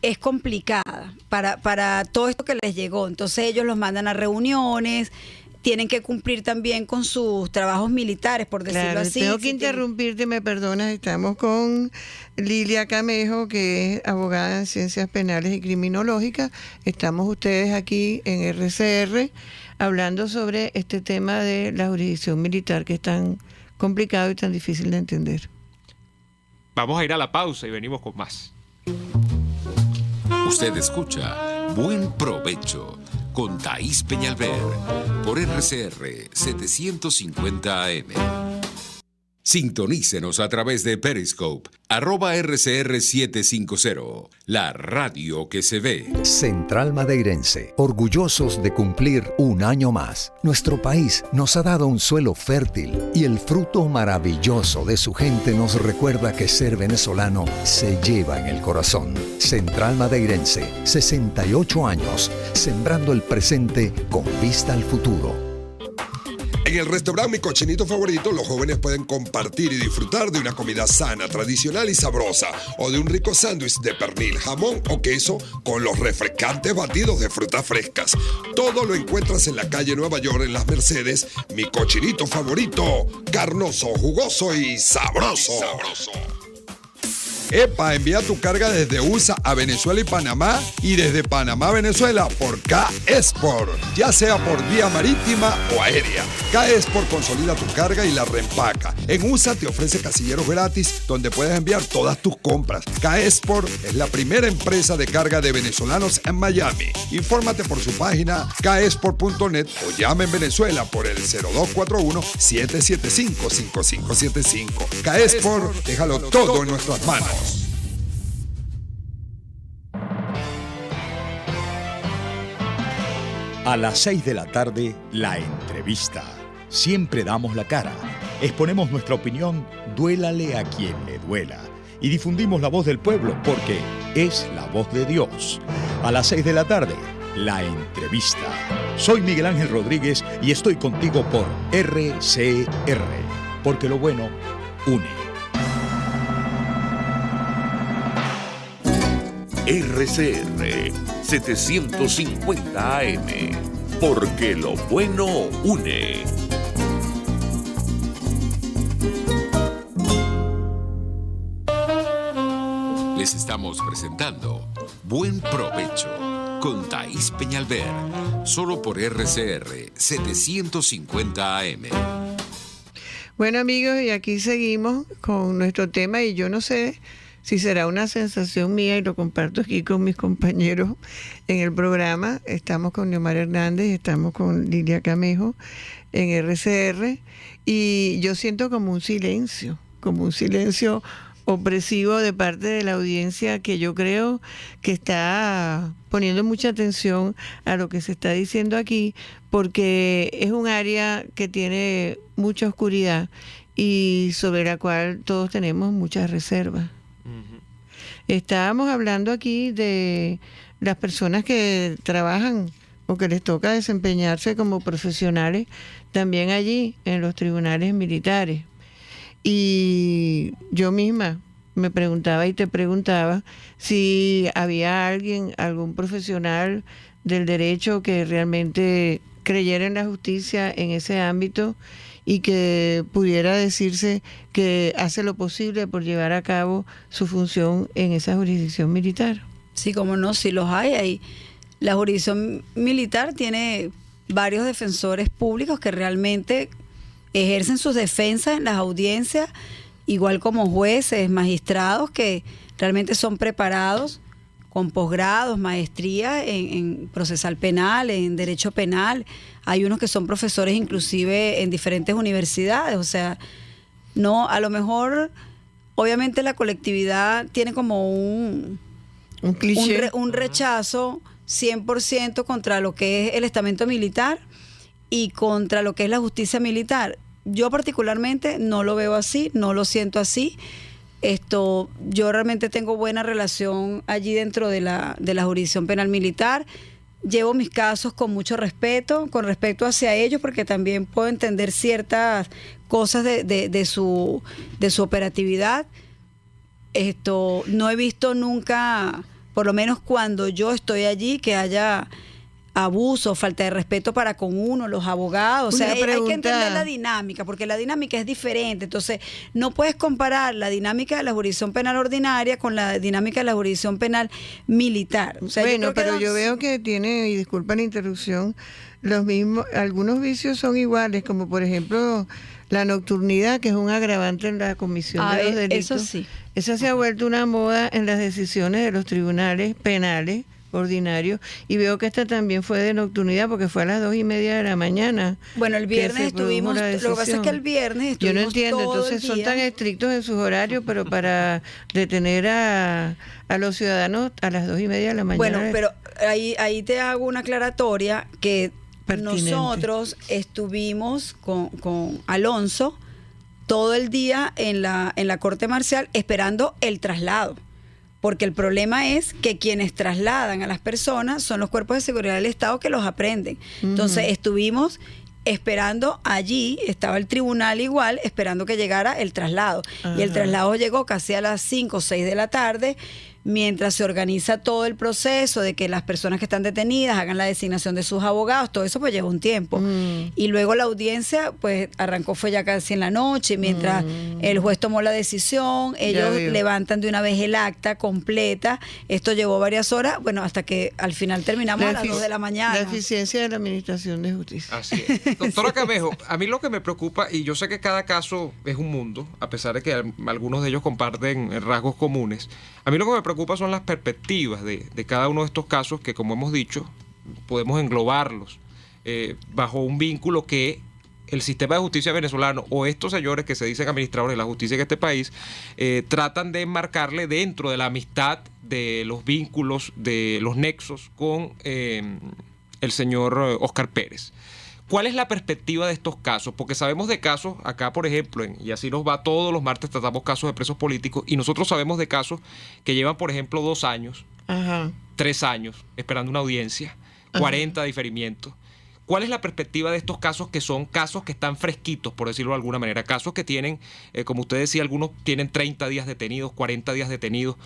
es complicada para todo esto que les llegó. Entonces ellos los mandan a reuniones, tienen que cumplir también con sus trabajos militares, por decirlo así. Tengo que interrumpirte, me perdonas. Estamos con Lilia Camejo, que es abogada en Ciencias Penales y Criminológicas. Estamos ustedes aquí en RCR hablando sobre este tema de la jurisdicción militar, que es tan complicado y tan difícil de entender. Vamos a ir a la pausa y venimos con más. Usted escucha Buen Provecho con Thaís Peñalver por RCR 750 AM. Sintonícenos a través de Periscope, @RCR750, la radio que se ve. Central Madeirense, orgullosos de cumplir un año más. Nuestro país nos ha dado un suelo fértil y el fruto maravilloso de su gente nos recuerda que ser venezolano se lleva en el corazón. Central Madeirense, 68 años, sembrando el presente con vista al futuro. En el restaurante Mi Cochinito Favorito, los jóvenes pueden compartir y disfrutar de una comida sana, tradicional y sabrosa, o de un rico sándwich de pernil, jamón o queso con los refrescantes batidos de frutas frescas. Todo lo encuentras en la calle Nueva York, en Las Mercedes. Mi Cochinito Favorito, carnoso, jugoso y sabroso. Epa, envía tu carga desde USA a Venezuela y Panamá y desde Panamá a Venezuela por K-Export, ya sea por vía marítima o aérea. K-Export consolida tu carga y la reempaca. En USA te ofrece casilleros gratis donde puedes enviar todas tus compras. K-Export es la primera empresa de carga de venezolanos en Miami. Infórmate por su página kexport.net o llama en Venezuela por el 0241-775-5575. K-Export, déjalo todo en nuestras manos. A las 6 de la tarde, la entrevista. Siempre damos la cara. Exponemos nuestra opinión, duélale a quien le duela. Y difundimos la voz del pueblo porque es la voz de Dios. A las 6 de la tarde, la entrevista. Soy Miguel Ángel Rodríguez y estoy contigo por RCR. Porque lo bueno une. RCR 750 AM, porque lo bueno une. Les estamos presentando Buen Provecho con Thaís Peñalver, solo por RCR 750 AM. Bueno, amigos, y aquí seguimos con nuestro tema, y yo no sé si será una sensación mía, y lo comparto aquí con mis compañeros en el programa. Estamos con Neomar Hernández, estamos con Lilia Camejo en RCR, y yo siento como un silencio opresivo de parte de la audiencia, que yo creo que está poniendo mucha atención a lo que se está diciendo aquí, porque es un área que tiene mucha oscuridad y sobre la cual todos tenemos muchas reservas. Estábamos hablando aquí de las personas que trabajan o que les toca desempeñarse como profesionales también allí en los tribunales militares. Y yo misma me preguntaba y te preguntaba si había algún profesional del derecho que realmente creyera en la justicia en ese ámbito y que pudiera decirse que hace lo posible por llevar a cabo su función en esa jurisdicción militar. Sí, cómo no, sí los hay. La jurisdicción militar tiene varios defensores públicos que realmente ejercen sus defensas en las audiencias, igual como jueces, magistrados que realmente son preparados con posgrados, maestrías en procesal penal, en derecho penal. Hay unos que son profesores inclusive en diferentes universidades. O sea, no, a lo mejor, obviamente la colectividad tiene como un cliché, un rechazo 100% contra lo que es el estamento militar y contra lo que es la justicia militar. Yo particularmente no lo veo así, no lo siento así. Yo realmente tengo buena relación allí dentro de la jurisdicción penal militar. Llevo mis casos con mucho respeto, con respecto hacia ellos, porque también puedo entender ciertas cosas de su operatividad. No he visto nunca, por lo menos cuando yo estoy allí, que haya abuso, falta de respeto para con uno, los abogados. O sea, hay que entender la dinámica, porque la dinámica es diferente. Entonces, no puedes comparar la dinámica de la jurisdicción penal ordinaria con la dinámica de la jurisdicción penal militar. O sea, bueno, pero yo veo que tiene, y disculpa la interrupción, los mismos, algunos vicios son iguales, como por ejemplo la nocturnidad, que es un agravante en la comisión de los delitos. Eso sí. Esa se ha vuelto una moda en las decisiones de los tribunales penales ordinario, y veo que esta también fue de nocturnidad porque fue a las 2:30 de la mañana. Bueno, el viernes estuvimos, lo que pasa es que el viernes estuvimos, yo no entiendo, todo entonces son tan estrictos en sus horarios, pero para detener a los ciudadanos a las 2:30 de la mañana. Bueno, pero ahí te hago una aclaratoria que pertinente. Nosotros estuvimos con Alonso todo el día en la corte marcial esperando el traslado. Porque el problema es que quienes trasladan a las personas son los cuerpos de seguridad del Estado que los aprenden. Entonces estuvimos esperando allí, estaba el tribunal igual, esperando que llegara el traslado. Ajá. Y el traslado llegó casi a las 5 o 6 de la tarde. mientras se organiza todo el proceso de que las personas que están detenidas hagan la designación de sus abogados, todo eso pues lleva un tiempo. Y luego la audiencia pues arrancó, fue ya casi en la noche, mientras el juez tomó la decisión, ellos levantan de una vez el acta completa. Esto llevó varias horas, bueno, hasta que al final terminamos a las 2 de la mañana. La eficiencia de la Administración de Justicia. Así es. Doctora Camejo, a mí lo que me preocupa, y yo sé que cada caso es un mundo, a pesar de que algunos de ellos comparten rasgos comunes, a mí lo que me preocupa son las perspectivas de cada uno de estos casos que, como hemos dicho, podemos englobarlos bajo un vínculo que el sistema de justicia venezolano o estos señores que se dicen administradores de la justicia en este país tratan de enmarcarle dentro de la amistad, de los vínculos, de los nexos con el señor Óscar Pérez. ¿Cuál es la perspectiva de estos casos? Porque sabemos de casos, acá por ejemplo, y así nos va todos los martes, tratamos casos de presos políticos, y nosotros sabemos de casos que llevan, por ejemplo, 2 años, 3 años esperando una audiencia, 40 diferimientos. ¿Cuál es la perspectiva de estos casos que son casos que están fresquitos, por decirlo de alguna manera? Casos que tienen, como usted decía, algunos tienen 30 días detenidos, 40 días detenidos.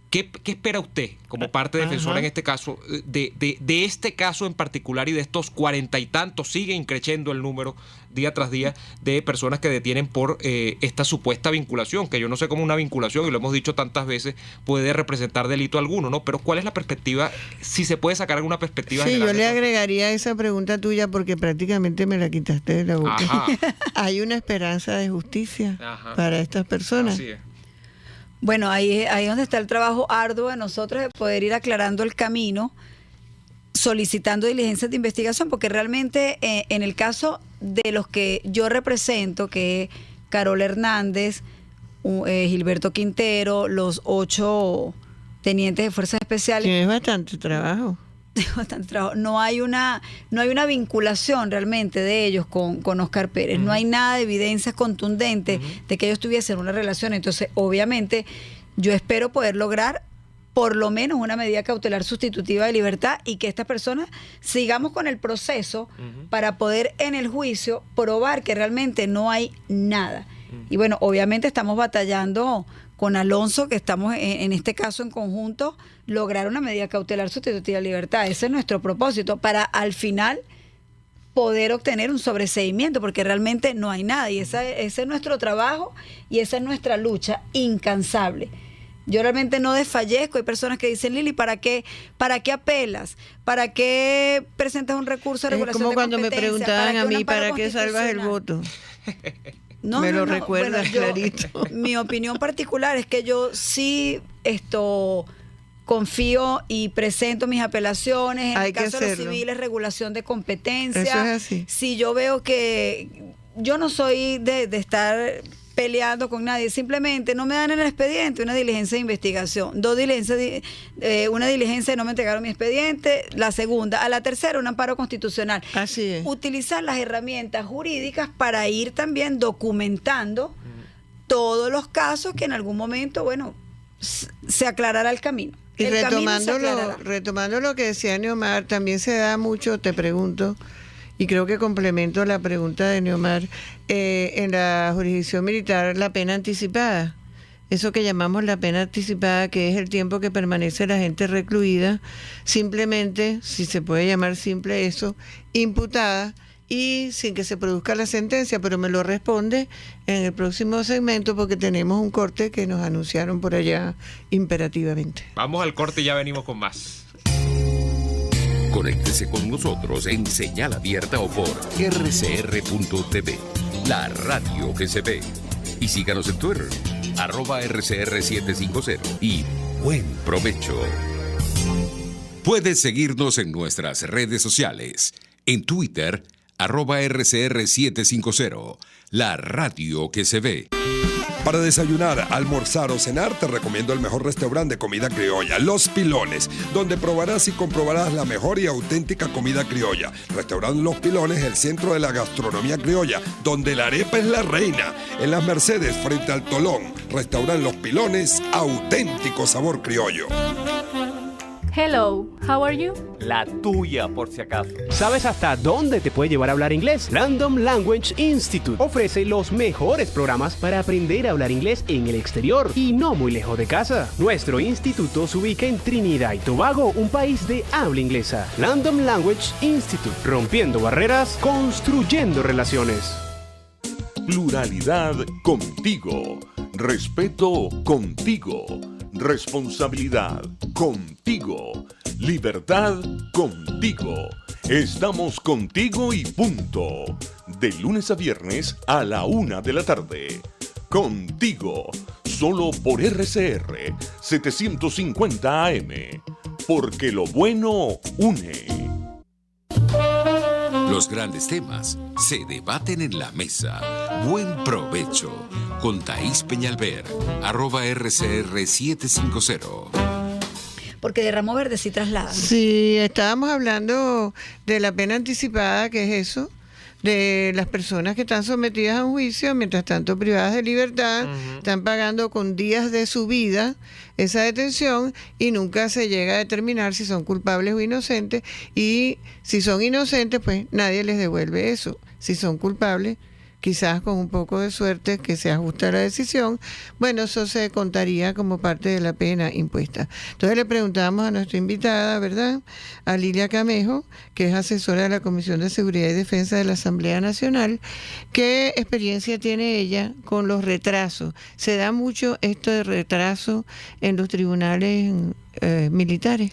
¿Qué espera usted como parte defensora en este caso, de este caso en particular y de estos 40 y tantos? Sigue increciendo el número día tras día de personas que detienen por esta supuesta vinculación, que yo no sé cómo una vinculación, y lo hemos dicho tantas veces, puede representar delito alguno, ¿no? Pero ¿cuál es la perspectiva? Si se puede sacar alguna perspectiva. Sí, yo le agregaría esa pregunta tuya porque prácticamente me la quitaste de la boca. ¿Hay una esperanza de justicia para estas personas? Así es. Bueno, ahí es donde está el trabajo arduo de nosotros de poder ir aclarando el camino, solicitando diligencias de investigación, porque realmente en el caso de los que yo represento, que es Carol Hernández, Gilberto Quintero, los 8 tenientes de fuerzas especiales. Tienes bastante trabajo. Bastante trabajo. No hay una vinculación realmente de ellos con Óscar Pérez. No hay nada de evidencias contundentes de que ellos tuviesen una relación. Entonces, obviamente, yo espero poder lograr por lo menos una medida cautelar sustitutiva de libertad y que estas personas sigamos con el proceso para poder en el juicio probar que realmente no hay nada. Y bueno, obviamente estamos batallando con Alonso, que estamos en este caso en conjunto, lograr una medida cautelar sustitutiva de libertad. Ese es nuestro propósito, para al final poder obtener un sobreseimiento, porque realmente no hay nada. Y ese es nuestro trabajo y esa es nuestra lucha incansable. Yo realmente no desfallezco. Hay personas que dicen, Lili, ¿para qué apelas? ¿Para qué presentas un recurso de regulación de competencia? Es como cuando me preguntaban a mí, ¿para qué salvas el voto? No, me lo recuerdas, bueno, clarito. Mi opinión particular es que yo sí confío y presento mis apelaciones. En el caso de los civiles, regulación de competencia. Eso es así. Si yo veo que yo no soy de estar peleando con nadie, simplemente no me dan en el expediente una diligencia de investigación, 2 diligencias, una diligencia de no me entregaron mi expediente, la segunda, a la tercera un amparo constitucional. Así es. Utilizar las herramientas jurídicas para ir también documentando todos los casos que en algún momento, bueno, se aclarará el camino. Y retomando lo que decía Neomar, también se da mucho, te pregunto, y creo que complemento la pregunta de Neomar, en la jurisdicción militar, la pena anticipada. Eso que llamamos la pena anticipada, que es el tiempo que permanece la gente recluida, simplemente, si se puede llamar simple eso, imputada y sin que se produzca la sentencia, pero me lo responde en el próximo segmento porque tenemos un corte que nos anunciaron por allá imperativamente. Vamos al corte y ya venimos con más. Conéctese con nosotros en señal abierta o por rcr.tv, la radio que se ve. Y síganos en Twitter, @rcr750. Y buen provecho. Puedes seguirnos en nuestras redes sociales. En Twitter, @rcr750, la radio que se ve. Para desayunar, almorzar o cenar, te recomiendo el mejor restaurante de comida criolla, Los Pilones, donde probarás y comprobarás la mejor y auténtica comida criolla. Restaurante Los Pilones, el centro de la gastronomía criolla, donde la arepa es la reina. En Las Mercedes, frente al Tolón. Restaurante Los Pilones, auténtico sabor criollo. Hello, how are you? La tuya, por si acaso. ¿Sabes hasta dónde te puede llevar a hablar inglés? Random Language Institute ofrece los mejores programas para aprender a hablar inglés en el exterior y no muy lejos de casa. Nuestro instituto se ubica en Trinidad y Tobago, un país de habla inglesa. Random Language Institute, rompiendo barreras, construyendo relaciones. Pluralidad contigo. Respeto contigo. Responsabilidad contigo. Libertad contigo. Estamos contigo y punto. De lunes a viernes a la 1 de la tarde. Contigo. Solo por RCR 750 AM. Porque lo bueno une. Los grandes temas se debaten en la mesa. Buen provecho con Thaís Peñalver, @RCR750. Porque de ramo verde sí traslada. Sí, estábamos hablando de la pena anticipada, que es eso, de las personas que están sometidas a un juicio, mientras tanto privadas de libertad, están pagando con días de su vida esa detención y nunca se llega a determinar si son culpables o inocentes, y si son inocentes, pues nadie les devuelve eso. Si son culpables, quizás con un poco de suerte que se ajuste a la decisión, bueno, eso se contaría como parte de la pena impuesta. Entonces le preguntamos a nuestra invitada, ¿verdad?, a Lilia Camejo, que es asesora de la Comisión de Seguridad y Defensa de la Asamblea Nacional, ¿qué experiencia tiene ella con los retrasos? ¿Se da mucho esto de retraso en los tribunales militares?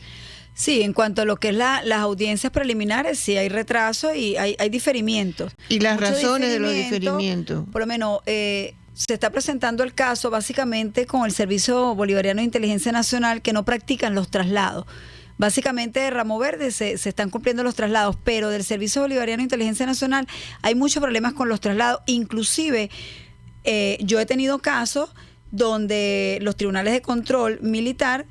Sí, en cuanto a lo que es las audiencias preliminares, sí hay retraso y hay diferimientos. ¿Y las razones de los diferimientos? Por lo menos se está presentando el caso básicamente con el Servicio Bolivariano de Inteligencia Nacional, que no practican los traslados. Básicamente de ramo verde se están cumpliendo los traslados, pero del Servicio Bolivariano de Inteligencia Nacional hay muchos problemas con los traslados. Inclusive yo he tenido casos donde los tribunales de control militar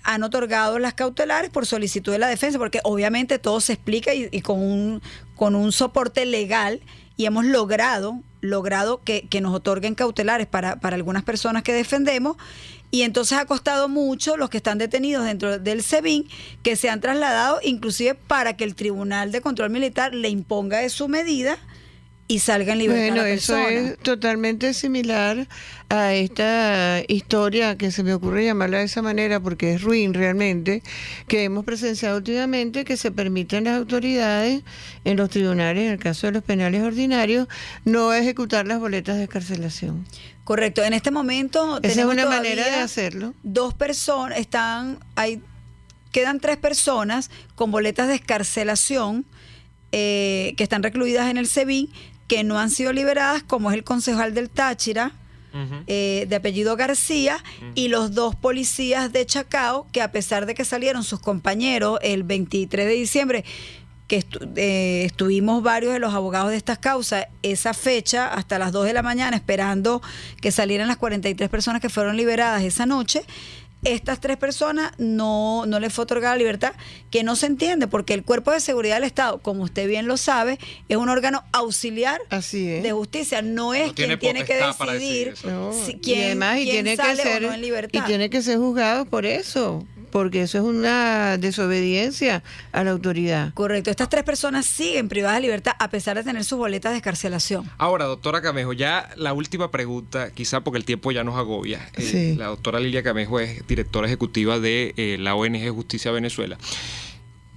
han otorgado las cautelares por solicitud de la defensa, porque obviamente todo se explica y con un soporte legal, y hemos logrado que nos otorguen cautelares para algunas personas que defendemos, y entonces ha costado mucho los que están detenidos dentro del SEBIN, que se han trasladado inclusive para que el Tribunal de Control Militar le imponga de su medida y salga en libertad. Bueno, la persona. eso es totalmente similar a esta historia, que se me ocurre llamarla de esa manera porque es ruin realmente, que hemos presenciado últimamente, que se permiten las autoridades en los tribunales, en el caso de los penales ordinarios, no ejecutar las boletas de excarcelación. Correcto, en este momento esa es una todavía manera de hacerlo. 2 personas quedan 3 personas con boletas de excarcelación que están recluidas en el SEBIN, que no han sido liberadas, como es el concejal del Táchira, de apellido García, y los 2 policías de Chacao, que a pesar de que salieron sus compañeros el 23 de diciembre, que estuvimos varios de los abogados de estas causas esa fecha hasta las 2 de la mañana esperando que salieran las 43 personas que fueron liberadas esa noche. Estas 3 personas no les fue otorgada libertad, que no se entiende, porque el Cuerpo de Seguridad del Estado, como usted bien lo sabe, es un órgano auxiliar de justicia, no es quien tiene que decidir quién sale o no en libertad. Y tiene que ser juzgado por eso, porque eso es una desobediencia a la autoridad. Correcto, estas 3 personas siguen privadas de libertad a pesar de tener sus boletas de excarcelación. Ahora, doctora Camejo, ya la última pregunta, quizá porque el tiempo ya nos agobia. Sí. La doctora Lilia Camejo es directora ejecutiva de la ONG Justicia Venezuela.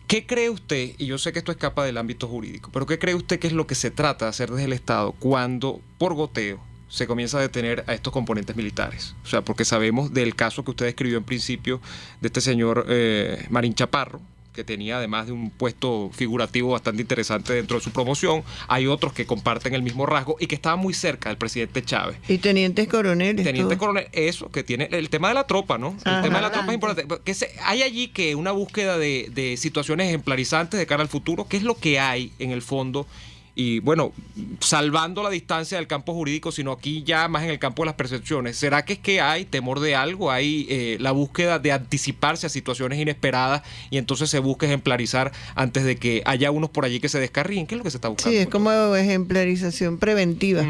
¿Qué cree usted, y yo sé que esto escapa del ámbito jurídico, pero qué cree usted que es lo que se trata de hacer desde el Estado cuando, por goteo, se comienza a detener a estos componentes militares? O sea, porque sabemos del caso que usted describió en principio de este señor Marín Chaparro, que tenía además de un puesto figurativo bastante interesante dentro de su promoción. Hay otros que comparten el mismo rasgo y que estaban muy cerca del presidente Chávez. Y tenientes coroneles. Eso, que tiene el tema de la tropa, ¿no? El tema de la tropa es importante. Hay allí que una búsqueda de situaciones ejemplarizantes de cara al futuro. ¿Qué es lo que hay en el fondo? Y bueno, salvando la distancia del campo jurídico, sino aquí ya más en el campo de las percepciones. ¿Será que es que hay temor de algo? ¿Hay la búsqueda de anticiparse a situaciones inesperadas y entonces se busca ejemplarizar antes de que haya unos por allí que se descarríen? ¿Qué es lo que se está buscando? Sí, es como ejemplarización preventiva.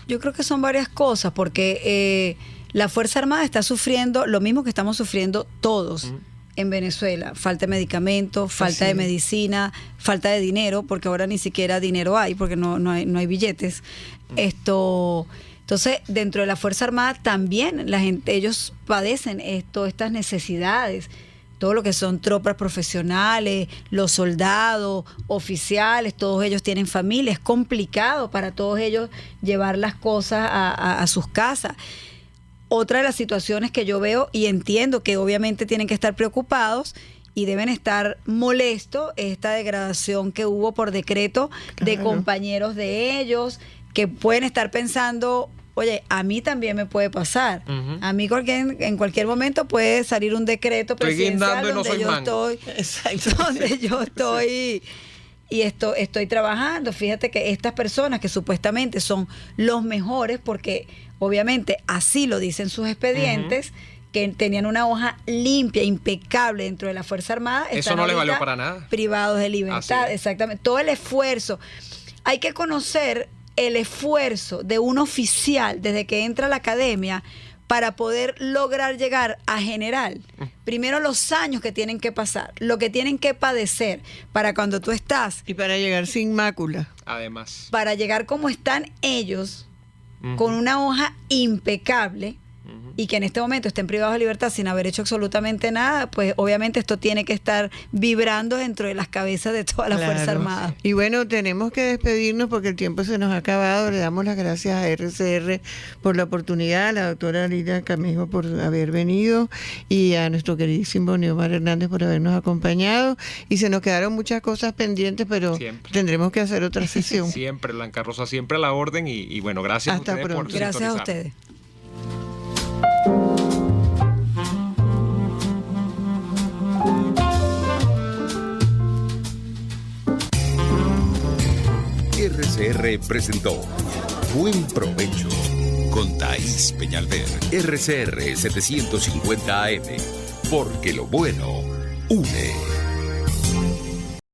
Yo creo que son varias cosas, porque la Fuerza Armada está sufriendo lo mismo que estamos sufriendo todos. en Venezuela? Falta de medicamentos, falta de medicina, falta de dinero, porque ahora ni siquiera dinero hay, porque no hay billetes. Entonces, dentro de la Fuerza Armada también ellos padecen estas necesidades. Todo lo que son tropas profesionales, los soldados, oficiales, todos ellos tienen familia. Es complicado para todos ellos llevar las cosas a sus casas. Otra de las situaciones que yo veo y entiendo que obviamente tienen que estar preocupados y deben estar molestos es esta degradación que hubo por decreto de compañeros de ellos, que pueden estar pensando, oye, a mí también me puede pasar. A mí en cualquier momento puede salir un decreto presidencial donde yo estoy y estoy trabajando. Fíjate que estas personas que supuestamente son los mejores, porque obviamente así lo dicen sus expedientes, que tenían una hoja limpia, impecable dentro de la Fuerza Armada. Eso no les valió para nada. Privados de libertad, exactamente. Todo el esfuerzo. Hay que conocer el esfuerzo de un oficial desde que entra a la academia para poder lograr llegar a general. Primero los años que tienen que pasar, lo que tienen que padecer para cuando tú estás. Y para llegar sin mácula. Además. Para llegar como están ellos, con una hoja impecable, y que en este momento estén privados de libertad sin haber hecho absolutamente nada, pues obviamente esto tiene que estar vibrando dentro de las cabezas de toda la Fuerza Armada. Y bueno, tenemos que despedirnos porque el tiempo se nos ha acabado. Le damos las gracias a RCR por la oportunidad, a la doctora Lilia Camejo por haber venido y a nuestro queridísimo Neomar Hernández por habernos acompañado. Y se nos quedaron muchas cosas pendientes, pero tendremos que hacer otra sesión. Siempre, Blanca Rosa, siempre a la orden y bueno, gracias Hasta a ustedes pronto. por Gracias a ustedes. RCR presentó Buen Provecho con Thaís Peñalver. RCR 750 AM, porque lo bueno une.